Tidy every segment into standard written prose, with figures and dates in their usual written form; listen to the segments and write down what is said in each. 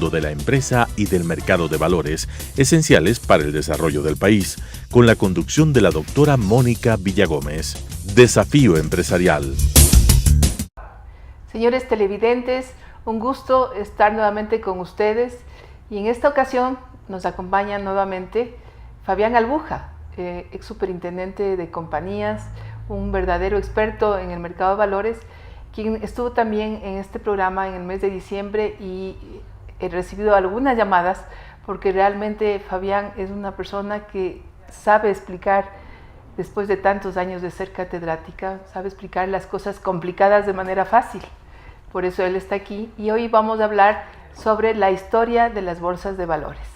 de la empresa y del mercado de valores, esenciales para el desarrollo del país, con la conducción de la doctora Mónica Villagómez. Desafío empresarial. Señores televidentes, un gusto estar nuevamente con ustedes y en esta ocasión nos acompaña nuevamente Fabián Albuja, ex superintendente de compañías, un verdadero experto en el mercado de valores, quien estuvo también en este programa en el mes de diciembre y he recibido algunas llamadas porque realmente Fabián es una persona que sabe explicar, después de tantos años de ser catedrática, sabe explicar las cosas complicadas de manera fácil. Por eso él está aquí y hoy vamos a hablar sobre la historia de las bolsas de valores.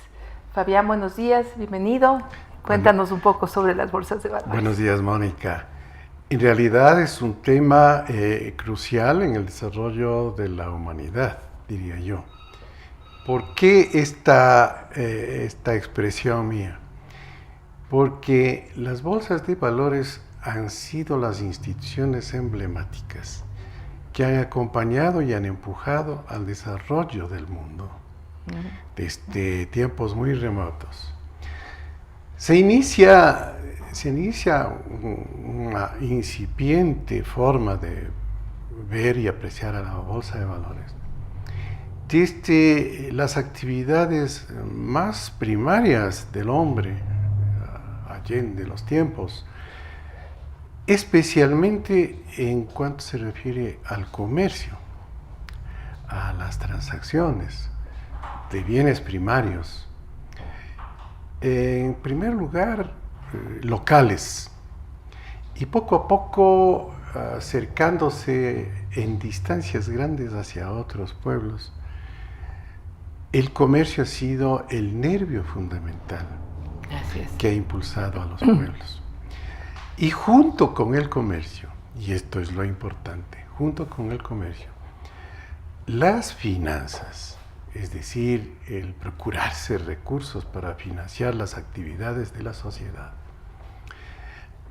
Fabián, buenos días, bienvenido. Cuéntanos un poco sobre las bolsas de valores. Buenos días, Mónica. En realidad es un tema crucial en el desarrollo de la humanidad, diría yo. ¿Por qué esta expresión mía? Porque las bolsas de valores han sido las instituciones emblemáticas que han acompañado y han empujado al desarrollo del mundo desde tiempos muy remotos. Se inicia una incipiente forma de ver y apreciar a la bolsa de valores desde las actividades más primarias del hombre, allende los tiempos, especialmente en cuanto se refiere al comercio, a las transacciones de bienes primarios. En primer lugar, locales, y poco a poco acercándose en distancias grandes hacia otros pueblos. El comercio ha sido el nervio fundamental que ha impulsado a los pueblos. Y junto con el comercio, y esto es lo importante, junto con el comercio, las finanzas, es decir, el procurarse recursos para financiar las actividades de la sociedad,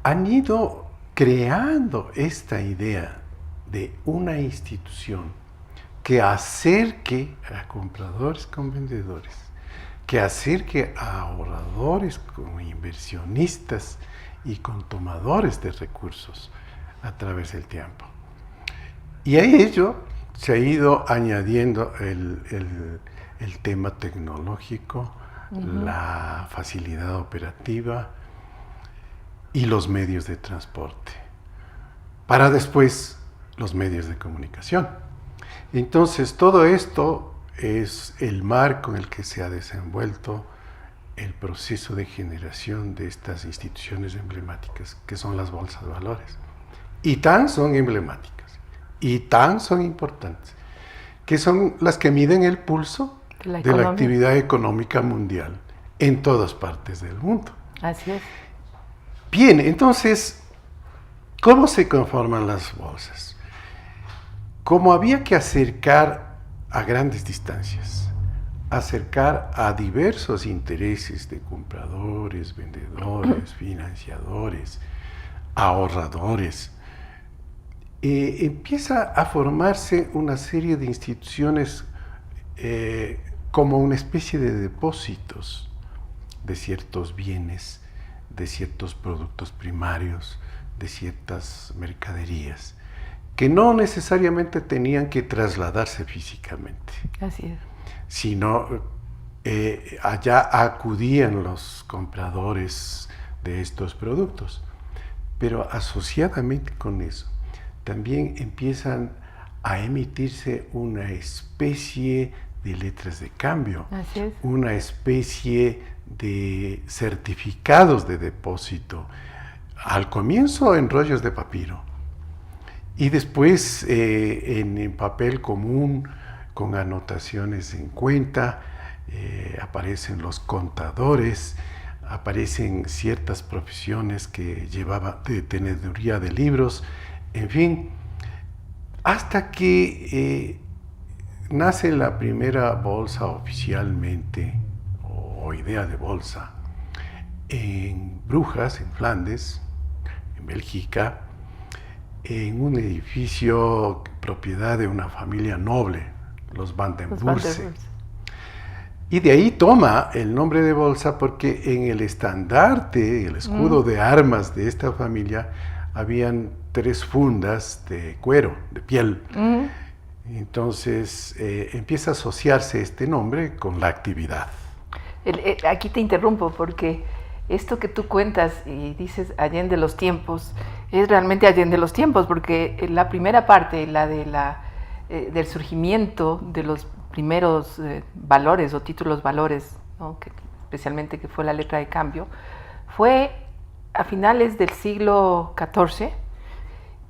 han ido creando esta idea de una institución que acerque a compradores con vendedores, que acerque a ahorradores con inversionistas y con tomadores de recursos a través del tiempo. Y a ello se ha ido añadiendo el tema tecnológico, la facilidad operativa y los medios de transporte, para después los medios de comunicación. Entonces, todo esto es el marco en el que se ha desenvuelto el proceso de generación de estas instituciones emblemáticas, que son las bolsas de valores. Y tan son emblemáticas, y tan son importantes, que son las que miden el pulso de la actividad económica mundial en todas partes del mundo. Así es. Bien, entonces, ¿cómo se conforman las bolsas? Como había que acercar a grandes distancias, acercar a diversos intereses de compradores, vendedores, financiadores, ahorradores, empieza a formarse una serie de instituciones como una especie de depósitos de ciertos bienes, de ciertos productos primarios, de ciertas mercaderías, que no necesariamente tenían que trasladarse físicamente. Así es. Sino allá acudían los compradores de estos productos. Pero asociadamente con eso, también empiezan a emitirse una especie de letras de cambio, una especie de certificados de depósito, al comienzo en rollos de papiro, y después en papel común, con anotaciones en cuenta, aparecen los contadores, aparecen ciertas profesiones que llevaban de teneduría de libros, en fin, hasta que nace la primera bolsa oficialmente, o idea de bolsa, en Brujas, en Flandes, en Bélgica, en un edificio propiedad de una familia noble, los Van den Bourse. Y de ahí toma el nombre de bolsa porque en el estandarte, el escudo de armas de esta familia, habían 3 fundas de cuero, de piel. Entonces empieza a asociarse este nombre con la actividad. Aquí te interrumpo porque esto que tú cuentas y dices allende los tiempos, es realmente allende los tiempos, porque la primera parte, la de del surgimiento de los primeros valores o títulos valores, ¿no? Especialmente que fue la letra de cambio, fue a finales del siglo XIV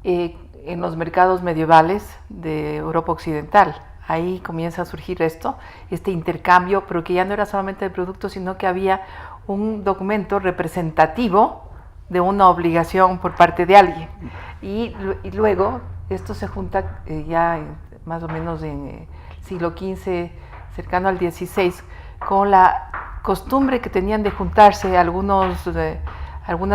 en los mercados medievales de Europa Occidental. Ahí comienza a surgir este intercambio, pero que ya no era solamente de productos, sino que había un documento representativo de una obligación por parte de alguien. Y luego esto se junta ya más o menos en el siglo XV, cercano al XVI, con la costumbre que tenían de juntarse algunas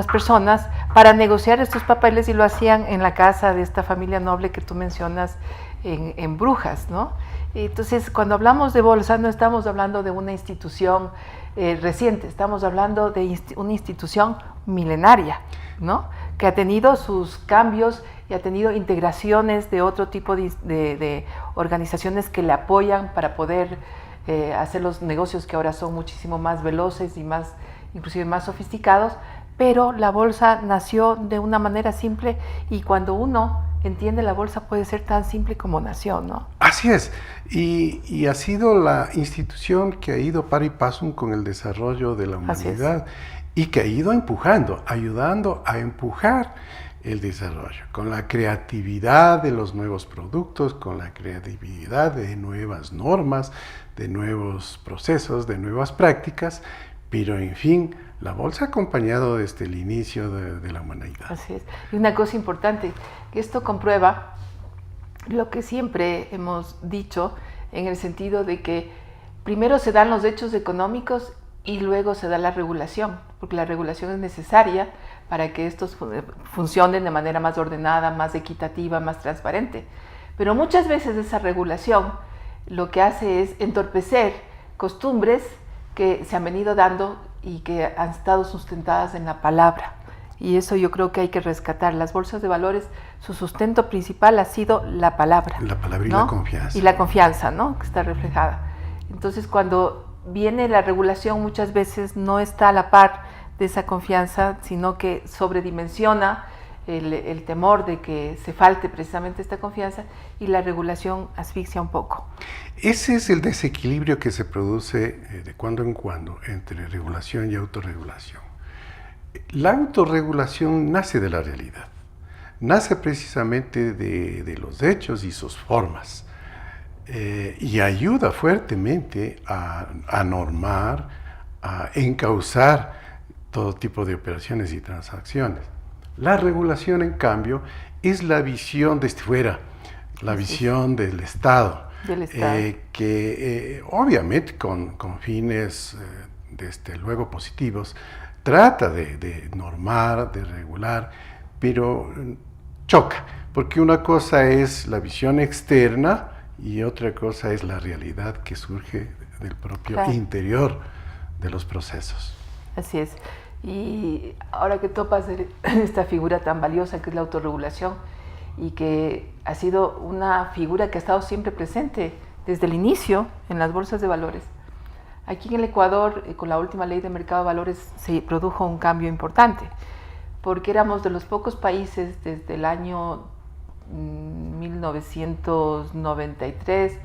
personas para negociar estos papeles, y lo hacían en la casa de esta familia noble que tú mencionas en Brujas, ¿no? Entonces, cuando hablamos de bolsa, no estamos hablando de una institución reciente, estamos hablando de una institución milenaria, ¿no? Que ha tenido sus cambios y ha tenido integraciones de otro tipo de organizaciones que le apoyan para poder hacer los negocios que ahora son muchísimo más veloces y inclusive más sofisticados, pero la bolsa nació de una manera simple, y cuando uno entiende la bolsa puede ser tan simple como nació, ¿no? Así es, y ha sido la institución que ha ido par y paso con el desarrollo de la humanidad y que ha ido empujando, ayudando a empujar el desarrollo, con la creatividad de los nuevos productos, con la creatividad de nuevas normas, de nuevos procesos, de nuevas prácticas, pero en fin, la bolsa ha acompañado desde el inicio de la humanidad. Así es. Y una cosa importante, que esto comprueba lo que siempre hemos dicho, en el sentido de que primero se dan los hechos económicos y luego se da la regulación, porque la regulación es necesaria para que estos funcionen de manera más ordenada, más equitativa, más transparente. Pero muchas veces esa regulación lo que hace es entorpecer costumbres que se han venido dando y que han estado sustentadas en la palabra. Y eso yo creo que hay que rescatar. Las bolsas de valores, su sustento principal ha sido la palabra. La palabra y ¿no? la confianza. Y la confianza, ¿no? Que está reflejada. Entonces, cuando viene la regulación, muchas veces no está a la par de esa confianza, sino que sobredimensiona el temor de que se falte precisamente esta confianza, y la regulación asfixia un poco. Ese es el desequilibrio que se produce de cuando en cuando entre regulación y autorregulación. La autorregulación nace de la realidad, nace precisamente de los hechos y sus formas, y ayuda fuertemente a normar, a encauzar todo tipo de operaciones y transacciones. La regulación, en cambio, es la visión desde fuera, la visión del Estado, que obviamente con fines desde luego positivos, trata de normar, de regular, pero choca, porque una cosa es la visión externa y otra cosa es la realidad que surge del propio interior de los procesos. Así es. Y ahora que topas esta figura tan valiosa que es la autorregulación, y que ha sido una figura que ha estado siempre presente desde el inicio en las bolsas de valores, aquí en el Ecuador, con la última ley de mercado de valores, se produjo un cambio importante, porque éramos de los pocos países desde el año 1993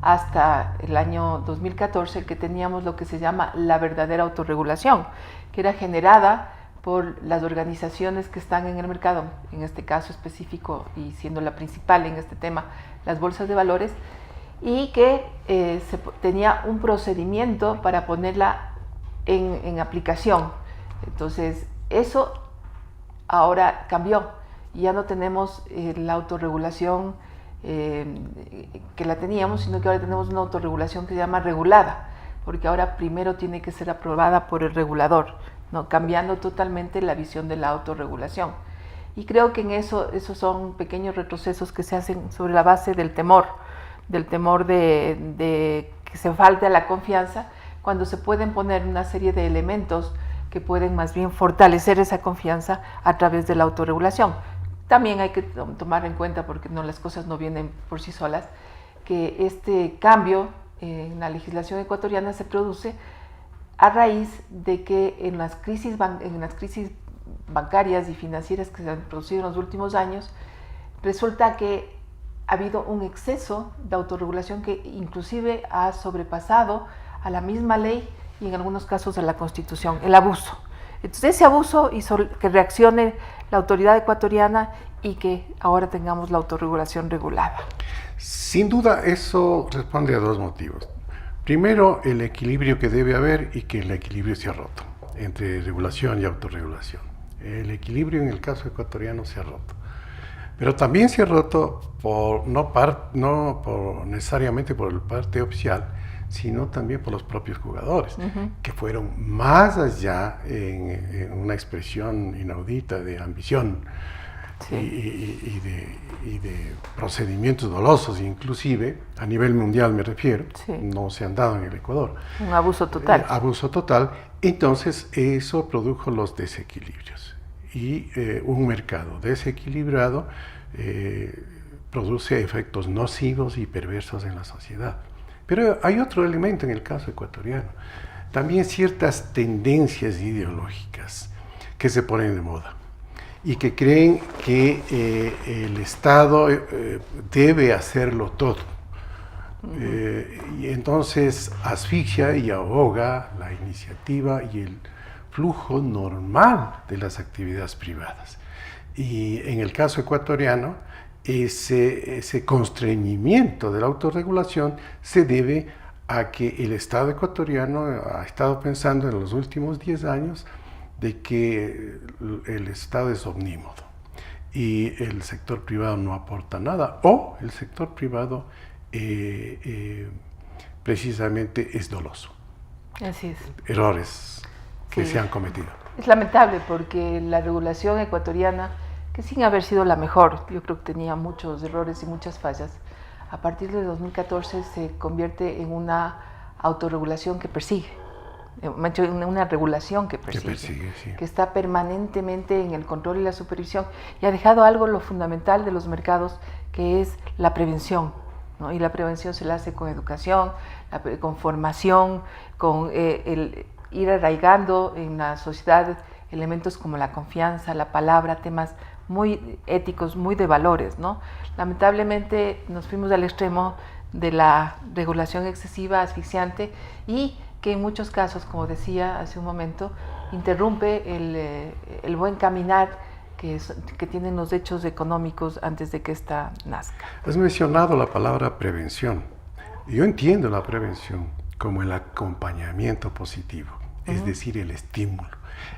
hasta el año 2014 que teníamos lo que se llama la verdadera autorregulación, que era generada por las organizaciones que están en el mercado, en este caso específico y siendo la principal en este tema, las bolsas de valores, y que tenía un procedimiento para ponerla en aplicación. Entonces, eso ahora cambió, y ya no tenemos la autorregulación que la teníamos, sino que ahora tenemos una autorregulación que se llama regulada, porque ahora primero tiene que ser aprobada por el regulador, ¿no? Cambiando totalmente la visión de la autorregulación. Y creo que en esos son pequeños retrocesos que se hacen sobre la base del temor de que se falte a la confianza, cuando se pueden poner una serie de elementos que pueden más bien fortalecer esa confianza a través de la autorregulación. También hay que tomar en cuenta, porque las cosas no vienen por sí solas, que este cambio en la legislación ecuatoriana se produce a raíz de que en las crisis bancarias y financieras que se han producido en los últimos años, resulta que ha habido un exceso de autorregulación que inclusive ha sobrepasado a la misma ley y en algunos casos a la Constitución, el abuso. Entonces ese abuso hizo que reaccione la autoridad ecuatoriana y que ahora tengamos la autorregulación regulada. Sin duda eso responde a dos motivos. Primero, el equilibrio que debe haber y que el equilibrio se ha roto entre regulación y autorregulación. El equilibrio en el caso ecuatoriano se ha roto. Pero también se ha roto no necesariamente por el parte oficial, sino también por los propios jugadores, que fueron más allá en una expresión inaudita de ambición y de procedimientos dolosos, inclusive, a nivel mundial me refiero, no se han dado en el Ecuador. Un abuso total. Abuso total. Entonces, eso produjo los desequilibrios. Y un mercado desequilibrado produce efectos nocivos y perversos en la sociedad. Pero hay otro elemento en el caso ecuatoriano. También ciertas tendencias ideológicas que se ponen de moda y que creen que el Estado debe hacerlo todo. Y entonces asfixia y ahoga la iniciativa y el flujo normal de las actividades privadas. Y en el caso ecuatoriano, ese constreñimiento de la autorregulación se debe a que el Estado ecuatoriano ha estado pensando en los últimos 10 años de que el Estado es omnímodo y el sector privado no aporta nada, o el sector privado precisamente es doloso. Así es. Errores que se han cometido. Es lamentable porque la regulación ecuatoriana, que sin haber sido la mejor, yo creo que tenía muchos errores y muchas fallas, a partir de 2014 se convierte en una autorregulación que persigue, en una regulación que persigue, que está permanentemente en el control y la supervisión, y ha dejado algo lo fundamental de los mercados, que es la prevención, ¿no? Y la prevención se la hace con educación, con formación, con el ir arraigando en la sociedad elementos como la confianza, la palabra, temas muy éticos, muy de valores, ¿no? Lamentablemente nos fuimos al extremo de la regulación excesiva, asfixiante, y que en muchos casos, como decía hace un momento, interrumpe el buen caminar que tienen los hechos económicos antes de que ésta nazca. Has mencionado la palabra prevención. Yo entiendo la prevención como el acompañamiento positivo, es decir, el estímulo,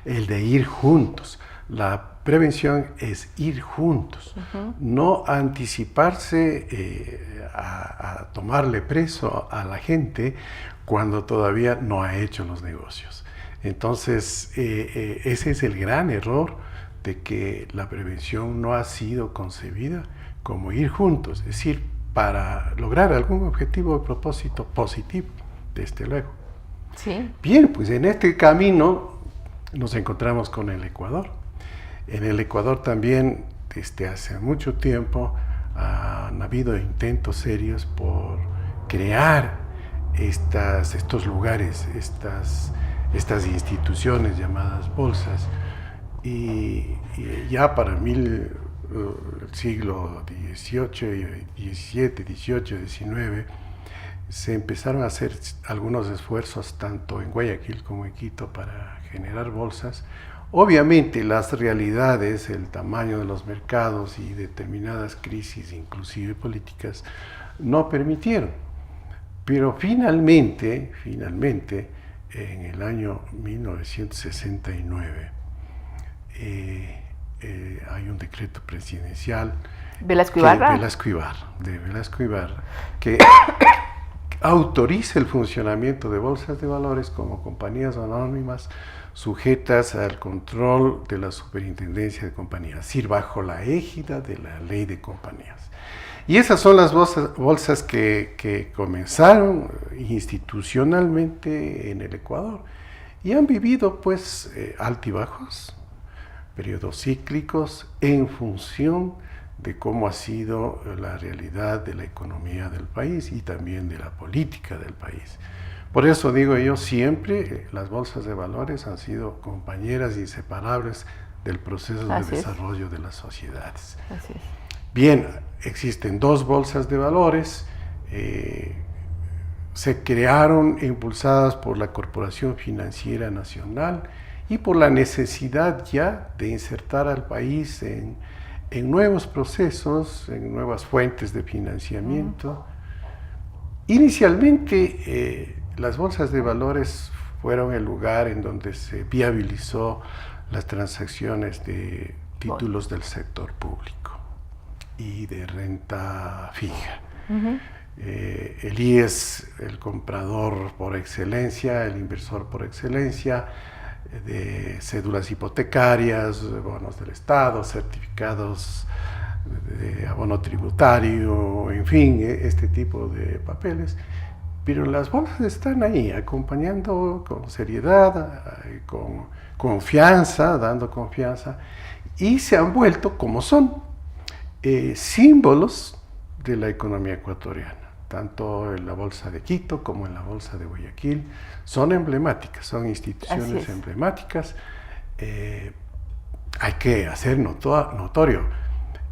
el de ir juntos. La prevención es ir juntos, no anticiparse a tomarle preso a la gente cuando todavía no ha hecho los negocios. Entonces, ese es el gran error de que la prevención no ha sido concebida como ir juntos, es decir, para lograr algún objetivo o propósito positivo, desde luego. Sí. Bien, pues en este camino nos encontramos con el Ecuador. En el Ecuador también, desde hace mucho tiempo, han habido intentos serios por crear estos lugares, estas instituciones llamadas bolsas. Y ya para el siglo XVIII, XVII, XIX, se empezaron a hacer algunos esfuerzos, tanto en Guayaquil como en Quito, para generar bolsas. Obviamente las realidades, el tamaño de los mercados y determinadas crisis, inclusive políticas, no permitieron. Pero finalmente, en el año 1969, hay un decreto presidencial de Velasco Ibarra, que autoriza el funcionamiento de bolsas de valores como compañías anónimas sujetas al control de la Superintendencia de Compañías, es decir, bajo la égida de la Ley de Compañías. Y esas son las bolsas que comenzaron institucionalmente en el Ecuador y han vivido pues altibajos, periodos cíclicos en función de cómo ha sido la realidad de la economía del país y también de la política del país. Por eso digo yo siempre, las bolsas de valores han sido compañeras inseparables del proceso de desarrollo de las sociedades. Así es. Bien, existen dos bolsas de valores, se crearon e impulsadas por la Corporación Financiera Nacional y por la necesidad ya de insertar al país en nuevos procesos, en nuevas fuentes de financiamiento. Inicialmente, las bolsas de valores fueron el lugar en donde se viabilizó las transacciones de títulos del sector público y de renta fija. El IES, el comprador por excelencia, el inversor por excelencia, de cédulas hipotecarias, bonos del Estado, certificados de abono tributario, en fin, este tipo de papeles. Pero las bolsas están ahí, acompañando con seriedad, con confianza, dando confianza, y se han vuelto, como son, símbolos de la economía ecuatoriana. Tanto en la Bolsa de Quito como en la Bolsa de Guayaquil, son emblemáticas, son instituciones emblemáticas. Hay que hacer notorio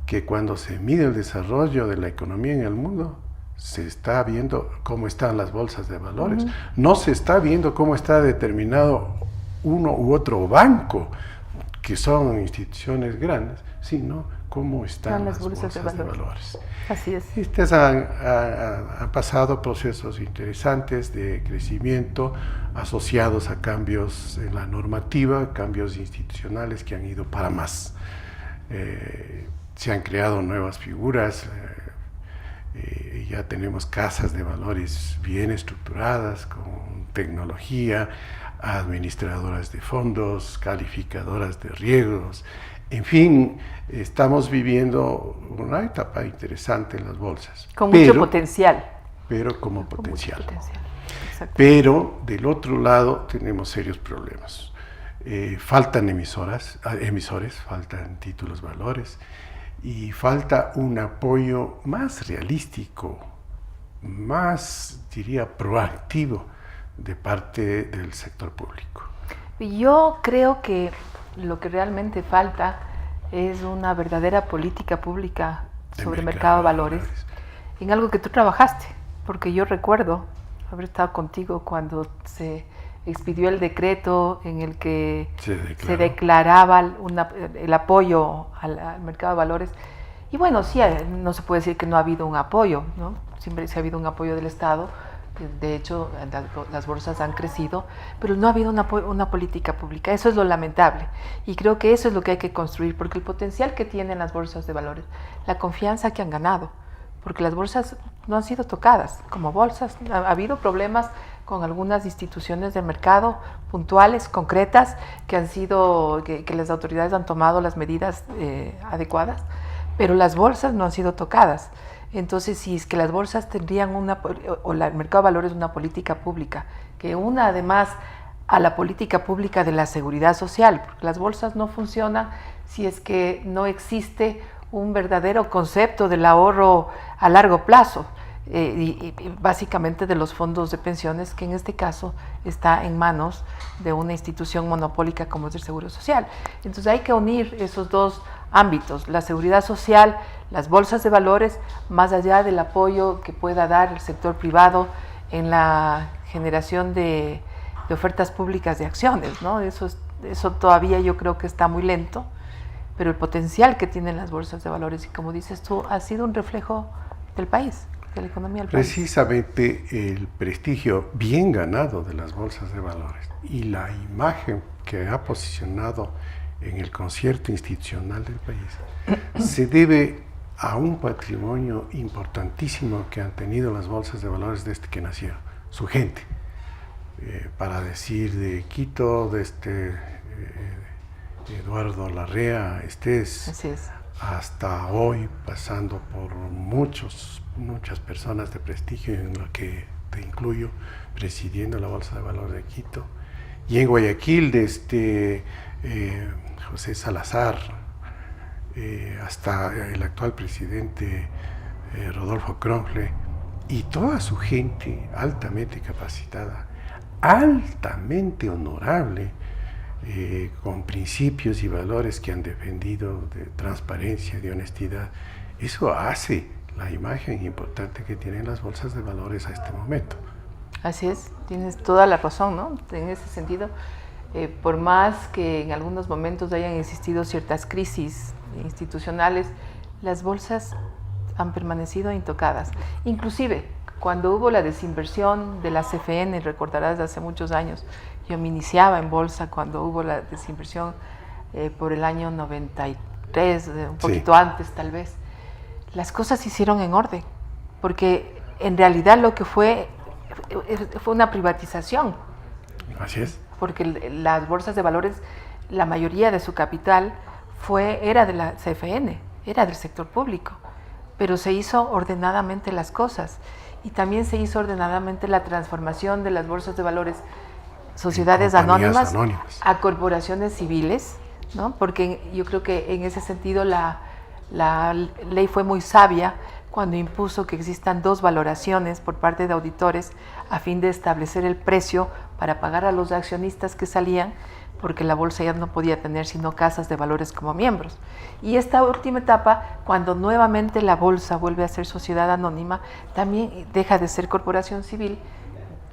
que cuando se mide el desarrollo de la economía en el mundo, se está viendo cómo están las bolsas de valores, no se está viendo cómo está determinado uno u otro banco, que son instituciones grandes, sino cómo están las bolsas de valores. Así es. Estas han pasado procesos interesantes de crecimiento asociados a cambios en la normativa, cambios institucionales que han ido para más. Se han creado nuevas figuras, ya tenemos casas de valores bien estructuradas, con tecnología, administradoras de fondos, calificadoras de riesgos. En fin, estamos viviendo una etapa interesante en las bolsas. Con mucho potencial. Pero como potencial. Pero del otro lado tenemos serios problemas. Faltan emisores, faltan títulos valores y falta un apoyo más realístico, más, diría, proactivo de parte del sector público. Yo creo que lo que realmente falta es una verdadera política pública sobre mercado de valores, en algo que tú trabajaste, porque yo recuerdo haber estado contigo cuando se expidió el decreto en el que se declaraba el apoyo al mercado de valores. Y bueno, sí, no se puede decir que no ha habido un apoyo, ¿no? Siempre se ha habido un apoyo del Estado. De hecho, las bolsas han crecido, pero no ha habido una política pública. Eso es lo lamentable. Y creo que eso es lo que hay que construir, porque el potencial que tienen las bolsas de valores, la confianza que han ganado, porque las bolsas no han sido tocadas como bolsas. Ha habido problemas con algunas instituciones del mercado puntuales, concretas, que las autoridades han tomado las medidas adecuadas, pero las bolsas no han sido tocadas. Entonces, si es que las bolsas tendrían el mercado de valores una política pública, que una además a la política pública de la seguridad social, porque las bolsas no funcionan si es que no existe un verdadero concepto del ahorro a largo plazo, y básicamente de los fondos de pensiones, que en este caso está en manos de una institución monopólica como es el Seguro Social. Entonces hay que unir esos dos ámbitos, la seguridad social, las bolsas de valores, más allá del apoyo que pueda dar el sector privado en la generación de ofertas públicas de acciones, ¿no? Eso todavía yo creo que está muy lento, pero el potencial que tienen las bolsas de valores, y como dices tú, ha sido un reflejo del país, de la economía del país. Precisamente el prestigio bien ganado de las bolsas de valores y la imagen que ha posicionado en el concierto institucional del país se debe a un patrimonio importantísimo que han tenido las bolsas de valores desde que nacieron, su gente. Para decir de Quito, de Eduardo Larrea Estés, hasta hoy, pasando por muchas personas de prestigio, en lo que te incluyo, presidiendo la Bolsa de Valores de Quito, y en Guayaquil desde José Salazar hasta el actual presidente Rodolfo Kronfle, y toda su gente altamente capacitada, altamente honorable, con principios y valores que han defendido de transparencia, de honestidad. Eso hace la imagen importante que tienen las bolsas de valores a este momento. Así es, tienes toda la razón, ¿no? En ese sentido, por más que en algunos momentos hayan existido ciertas crisis institucionales, las bolsas han permanecido intocadas. Inclusive, cuando hubo la desinversión de la CFN, recordarás, de hace muchos años, yo me iniciaba en bolsa cuando hubo la desinversión por el año 93, un poquito antes tal vez. Las cosas se hicieron en orden, porque en realidad lo que fue una privatización. Así es. Porque las bolsas de valores, la mayoría de su capital era de la CFN, era del sector público, pero se hizo ordenadamente las cosas, y también se hizo ordenadamente la transformación de las bolsas de valores, sociedades anónimas a corporaciones civiles, ¿no? Porque yo creo que en ese sentido la ley fue muy sabia cuando impuso que existan 2 valoraciones por parte de auditores a fin de establecer el precio para pagar a los accionistas que salían, porque la bolsa ya no podía tener sino casas de valores como miembros. Y esta última etapa, cuando nuevamente la bolsa vuelve a ser sociedad anónima, también deja de ser corporación civil,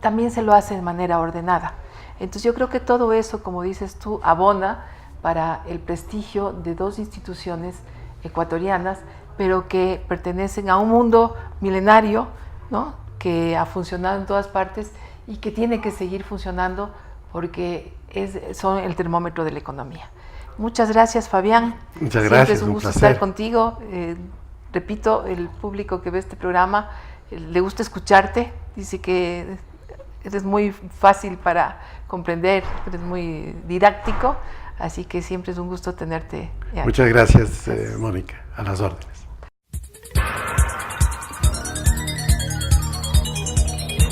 también se lo hace de manera ordenada. Entonces yo creo que todo eso, como dices tú, abona para el prestigio de 2 instituciones ecuatorianas, pero que pertenecen a un mundo milenario, ¿no? Que ha funcionado en todas partes y que tiene que seguir funcionando porque son el termómetro de la economía. Muchas gracias, Fabián. Muchas gracias. Siempre es un gusto estar contigo. Repito, el público que ve este programa le gusta escucharte. Dice que eres muy fácil para comprender, eres muy didáctico. Así que siempre es un gusto tenerte. Muchas gracias, Mónica. A las órdenes.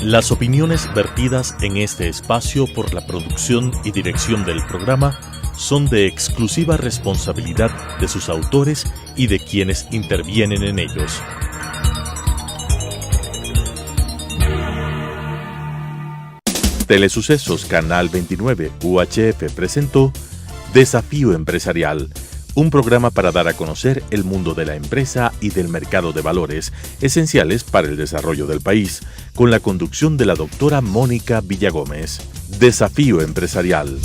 Las opiniones vertidas en este espacio por la producción y dirección del programa son de exclusiva responsabilidad de sus autores y de quienes intervienen en ellos. Telesucesos Canal 29 UHF presentó Desafío Empresarial, un programa para dar a conocer el mundo de la empresa y del mercado de valores, esenciales para el desarrollo del país, con la conducción de la doctora Mónica Villagómez. Desafío Empresarial.